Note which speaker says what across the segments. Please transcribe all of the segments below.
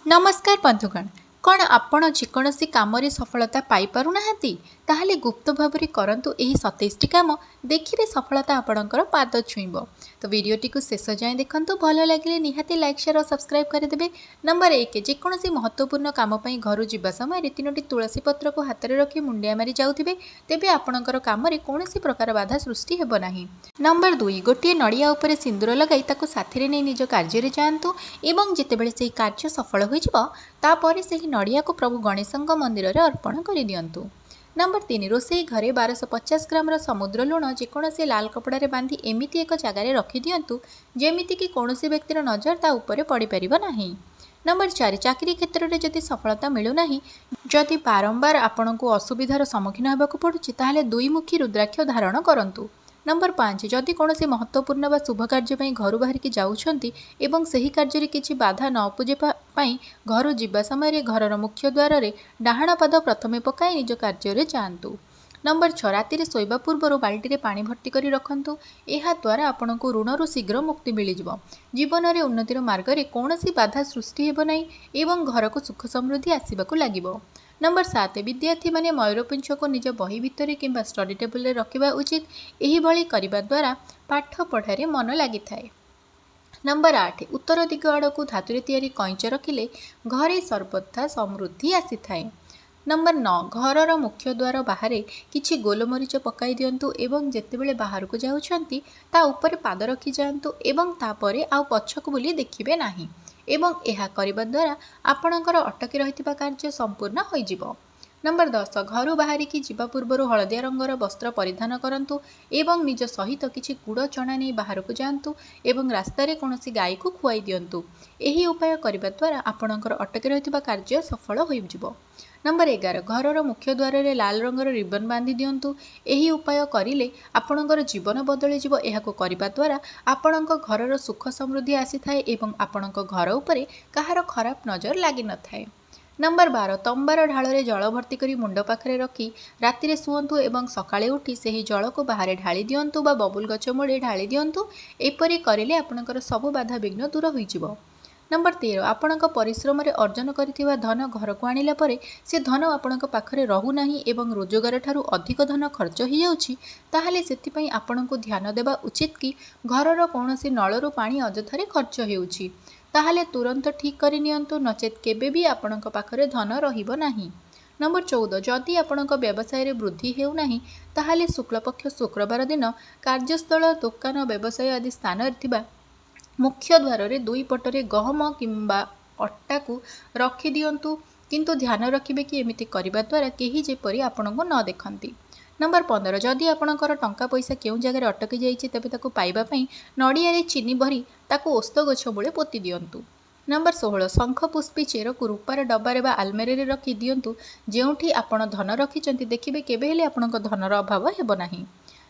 Speaker 1: नमस्कार बंधुगण। कौन आपण जेकोसी कम सफलता पाइपु ना ताहले गुप्त भाव में करंतु एही 27टी काम देखिए सफलता आपणकर पाद छुईब। तो वीडियोटी को शेष जाए देखंतु, भल लगे निहाती लाइक शेयर और सब्सक्राइब करदेवे। नंबर 1, जेकोसी महत्वपूर्ण काम घर जावा समय 3टी तुलसी पत्र को हाथ में रखी मुंडिया मारी जाउथिबे, तेबे आपणकर काम कौन प्रकार बाधा सृष्टि हेब नाही। नंबर 2, गोटे नड़िया उपरे सिंदूर लगाई ताको साथी नहीं निज कार्य जातु एवं जितेबेले से कार्य सफल हो तापर से नड़िया को प्रभु गणेश मंदिर में अर्पण कर दिंतु। नंबर 3, रोसई घरे 1250 ग्राम समुद्र लुण जेकोसी लाल कपड़े बांधी एमती एक जगार रखी दिंतु जेमिति कि कौन व्यक्तिर नजर ता उपरे पड़ पार नहीं। नंबर 4, चाकरी क्षेत्र में जदि सफलता मिलूना, जदि बारंबार आपण को असुविधार सम्मुखीन होगा पड़ुछि ताहले दुईमुखी रुद्राक्ष धारण करंतु। नंबर 5, जदि कौन महत्वपूर्ण व शुभ कार्य घर बाहर की जाउछंती एवं सही कार्य किसी बाधा न उपजे घर जीवा समय घर मुख्य द्वार रे डाहाण पाद प्रथमे पकाई निज कार्य जातु। नंबर 6, राति शोवा पूर्व बाल्टी पानी भर्ती कर रखंतु। यह द्वारा आपण को ऋणरू शीघ्र मुक्ति मिल जीवन में उन्नतिर मार्ग में कौन बाधा सृष्टि हेब नहीं एवं घर को सुख समृद्धि आसवाक लगिब। नंबर 7, विद्यार्थी माने मयूरपुंछ को निज बही भितर कि स्टडी टेबल रखा उचित। यही करने द्वारा पाठ पढ़ारे मन लगी थाए। नंबर 8, उत्तर दिग आड़ को धातु तैयारी कईच रखिले घरे सर्वथा समृद्धि आसी थाए। नंबर 9, घरर मुख्य द्वार बाहर किछि गोलमरीच पकाई दिंतु एवं जेतेबेले बाहर को जाउछंती ता ऊपर पाद रखी जातु एवं तापरे आउ पछक बुली देखिबे नाही एवं यह करने द्वारा आपणकर अटकी रही कार्य संपूर्ण हो। नंबर 10, घर बाहर की जीवा पूर्व हलदिया रंगर वस्त्र परिधान करंतु एवं निज सहित किछि गुड़ चना नहीं बाहर को जातु एवं रास्तार कौन गाई को खुआई दिंतु। यही उपाय करने द्वारा आपणकर अटकी रही कार्य सफल हो। नंबर 11, घरर मुख्य द्वार रे लाल रंगर रिबन बांधी दिंतु। यही उपाय करिले आपणकर जीवन बदली जीव। यह करने द्वारा आपणक घरर सुख समृद्धि आसी थाए एवं आपणक घर उपरे कहार खराब नजर लगी न थाए। नंबर 12, तंबार ढाल जल भर्ती कर मुंड पाखे रखी राति शुंतु एवं सकाळे उठी से ही जल को बाहर ढाली दिंतु बा बबुल गच मूले ढाली दिंतु। एपरी करिले आपणकर सब बाधा विघ्न दूर हो। नंबर 13, आपणक परिश्रम अर्जन करिथिबा धन घर को आनिला परे से धन आपणक पाखरे रहू नाही एवं रोजगार ठारू अधिक धन खर्च हो जाउछि ताहाले सेतिपई आपणक ध्यान देबा उचित कि घरर कौनसी नळरू पानी अजथारे खर्च हेउछि ताहाले तुरंत ठीक करि नियंतु, नचेत केबे भी आपणक पाखरे धन रहिबो नाही। नंबर 14, जदि आपणक व्यवसाय रे वृद्धि हेउ नाही ताहाले शुक्लपक्ष शुक्रवार दिन कार्यस्थल दुकान व्यवसाय आदि स्थान थिबा मुख्य द्वार रे दुई पटरे गहम किंबा अट्टा को रखी दिंतु, किंतु ध्यान रखिबे कि एमिति करिबा द्वारा केही जेपरि आपणको न देखंती। नंबर 15, जदि आपणकर टंका पैसा केउ जगह अटकी जाइछि तेबे ताकु पाइबा पई नड़िया रे चीनी भरी ताकु ओस्त गछ मूले पोती दिंतु। नंबर 16, शंख पुष्पी चेर को रूपार डबारे बा आलमेरे रे रखी दिंतु। जेउठी आपण धन रखिचंती देखिबे केबे हेले आपणक धनर अभाव हेबो नाही।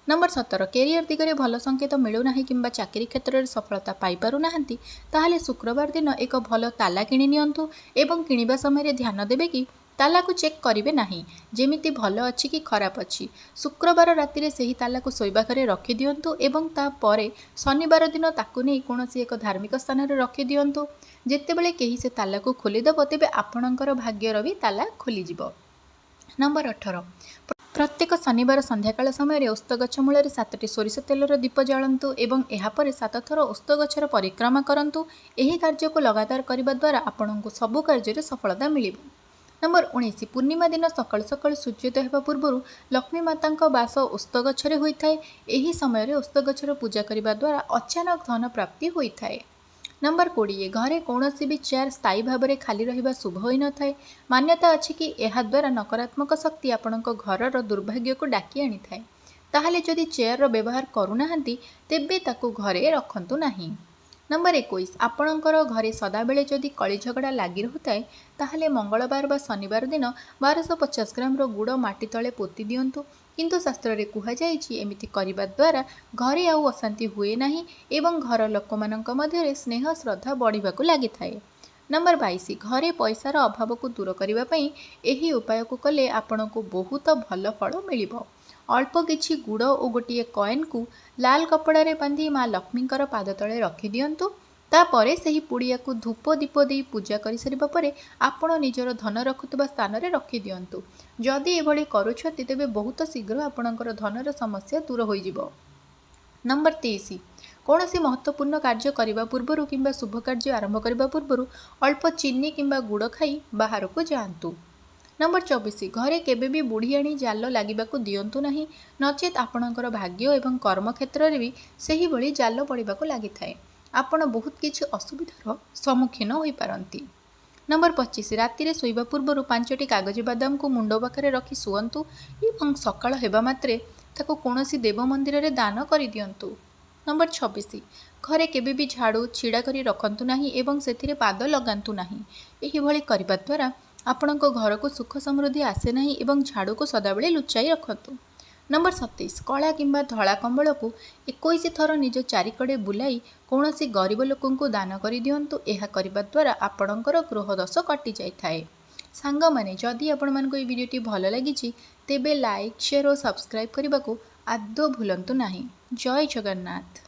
Speaker 1: नंबर 17, कैरियर दिगरे भल संकेत मिलूना किंबा चाकरी क्षेत्र में सफलता पाइपारु नाहंती ताहले शुक्रवार दिन एक भल ताला किणी नियंतु एवं किणिबा समय ध्यान देबे कि ताला को चेक करिवे नाही जेमिति भल अछि कि खराब अछि। शुक्रवार राति से ही ताला को शोइबा घरे रखी दियंतु एवं ता परे शनिवार दिन ताकु नहीं कौनसी एक धार्मिक स्थान रे रखी दियंतु। जेतेबेले केही से ताला को खोलिदेब तेबे आपणकर भाग्यर भी ताला खोलिजिब। नंबर 18, प्रत्येक शनिवार संध्याकाल समय ओस्त गछ मूल 7टी सोरिष तेलर दीप जालंतु एवं यापर 7 थर ओस्त गछर परिक्रमा करंतु। यही कार्य को लगातार करने द्वारा आपंक सबु कार्य सफलता मिल। नंबर 19, पूर्णिमा दिन सकाल सकाल सूर्योदय होगा पूर्व लक्ष्मी माता बास ओस्त गछरे होइथाए। एही समय ओस्त गछर पूजा करने द्वारा अचानक धन प्राप्ति होइथाए। नंबर 20, घरे कौन भी चेयर स्थायी भाव में खाली रहिबा शुभ होई न थाए। मान्यता अछि कि यह द्वारा नकारात्मक शक्ति आपणक घरर दुर्भाग्य को डाकी आनी थाए। ताहाले जदि चेयर व्यवहार करूनाहांती तेबे ताकु घरे रखंतु नाही। नंबर 21, आपणकर घरे सदाबेले जदि कली झगड़ा लगी रहुताए ताहाले मंगलवार बा शनिवार दिन 1250 ग्राम गुड़ माटी तले पोती दिंतु, किंतु शास्त्र रे कुहा जाइछि एमिति करिबा द्वारा घरे आउ अशांति हुए नाही एवं घर लोकमानंक मध्यरे स्नेह श्रद्धा बढ़िबाकु लागिथाए। नंबर 22, घरे पैसार अभाव को दूर करने पई एही उपाय को कले आपणको बहुत भल फल मिलिबो। अल्प किछि गुड़ और गोटे कॉइन को लाल कपड़ा रे बांधी माँ लक्ष्मीकर पाद तले रखी दिंतु। तापरे ସେହି पुड़ियाକୁ धूप दीप देई पूजा कर सारिबा परे आपण निजर धन रखुवा स्थान में रखी दियंतु। जदि एभली करूछंती तेबे बहुत शीघ्र आपणकर धनर समस्या दूर हो जिवो। नंबर 23 कौनसी महत्वपूर्ण कार्य करने पूर्व किंबा शुभ कार्य आरंभ करने पूर्व अल्प चीनी किंबा गुड़ खाई बाहर को जातु। नंबर 24 घरे केबे भी बुढ़ियाणी जाल लगे दिंतु नहीं, नचेत आपणकर भाग्य एवं कर्म क्षेत्र में भी सही भली जाल पड़ा लगी थाए, आपण बहुत किसी असुविधार सम्मुखीन हो पारती। नंबर 25 राति शोवा पूर्व 5टी कागज बादाम को मुंड पाखे रखी शुअतु एवं सकाळ हेबा मात्रे ताको कौनसी देव मंदिर में दान कर दियंतु। नंबर 26 घरे केबे भी झाड़ू छिड़ा करी रखंतु नाही एवं सेथिरे पाद लगांतु नाही। एही भली करिबा द्वारा आपणको घर को सुख समृद्धि आसे नाही एवं झाड़ू को सदाबेले लुचाई रखंतु। नंबर 27 कला किंबा धला कंबल को 21 थर निज चारिकड़े बुलाई कौनसी गरीब लोकं को दान कर दियंतु। एहा करिबा द्वारा आपणकर गृह दोष कटि जाय थाए। सांग माने जदि आपण मानको ए वीडियोटी भल लागिछि तेबे लाइक शेयर और सब्सक्राइब करने को आदौ भूलंतु नाही। जय जगन्नाथ।